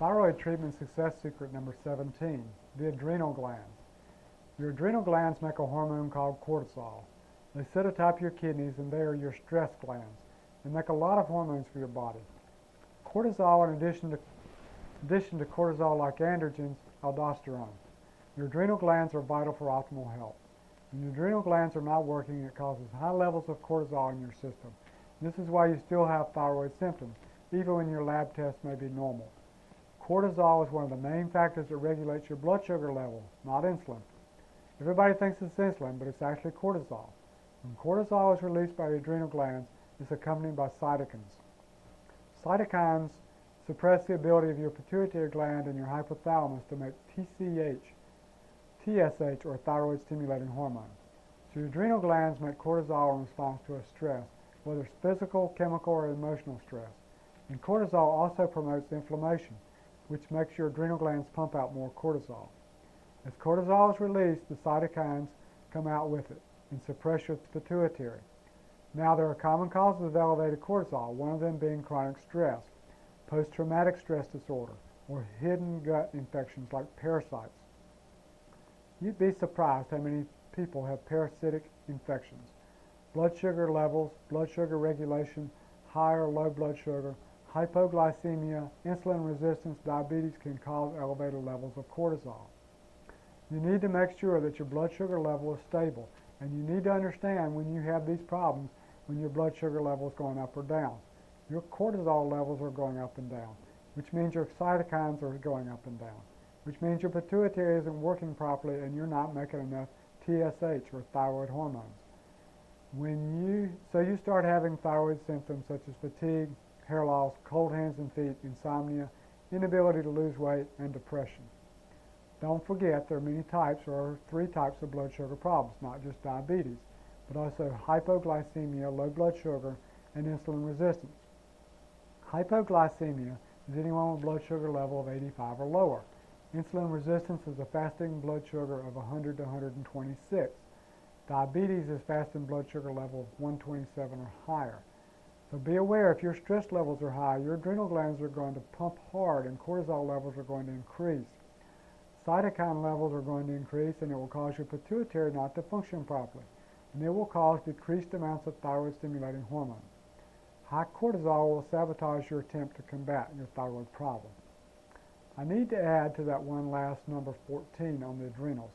Thyroid treatment success secret number 17, the adrenal glands. Your adrenal glands make a hormone called cortisol. They sit atop your kidneys and they are your stress glands. They make a lot of hormones for your body. Cortisol, in addition to cortisol-like androgens, aldosterone. Your adrenal glands are vital for optimal health. When your adrenal glands are not working, it causes high levels of cortisol in your system. This is why you still have thyroid symptoms, even when your lab tests may be normal. Cortisol is one of the main factors that regulates your blood sugar level, not insulin. Everybody thinks it's insulin, but it's actually cortisol. When cortisol is released by the adrenal glands, it's accompanied by cytokines. Cytokines suppress the ability of your pituitary gland and your hypothalamus to make TSH, or thyroid-stimulating hormone. So your adrenal glands make cortisol in response to a stress, whether it's physical, chemical, or emotional stress. And cortisol also promotes inflammation, which makes your adrenal glands pump out more cortisol. As cortisol is released, the cytokines come out with it and suppress your pituitary. Now, there are common causes of elevated cortisol, one of them being chronic stress, post-traumatic stress disorder, or hidden gut infections like parasites. You'd be surprised how many people have parasitic infections. Blood sugar levels, blood sugar regulation, high or low blood sugar, hypoglycemia, insulin resistance, diabetes can cause elevated levels of cortisol. You need to make sure that your blood sugar level is stable, and you need to understand when you have these problems, when your blood sugar level is going up or down. Your cortisol levels are going up and down, which means your cytokines are going up and down, which means your pituitary isn't working properly and you're not making enough TSH, or thyroid hormones. So you start having thyroid symptoms such as fatigue, hair loss, cold hands and feet, insomnia, inability to lose weight, and depression. Don't forget there are many types, or 3 types of blood sugar problems, not just diabetes, but also hypoglycemia, low blood sugar, and insulin resistance. Hypoglycemia is anyone with blood sugar level of 85 or lower. Insulin resistance is a fasting blood sugar of 100 to 126. Diabetes is fasting blood sugar level of 127 or higher. So be aware, if your stress levels are high, your adrenal glands are going to pump hard and cortisol levels are going to increase. Cytokine levels are going to increase, and it will cause your pituitary not to function properly, and it will cause decreased amounts of thyroid-stimulating hormone. High cortisol will sabotage your attempt to combat your thyroid problem. I need to add to that one last number 14 on the adrenals.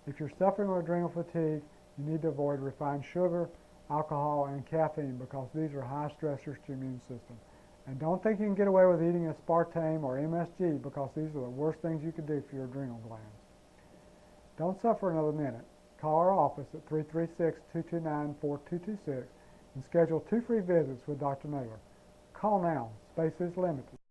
If you're suffering with adrenal fatigue, you need to avoid refined sugar, alcohol, and caffeine because these are high stressors to your immune system. And don't think you can get away with eating aspartame or MSG because these are the worst things you could do for your adrenal glands. Don't suffer another minute. Call our office at 336-229-4226 and schedule 2 free visits with Dr. Naylor. Call now. Space is limited.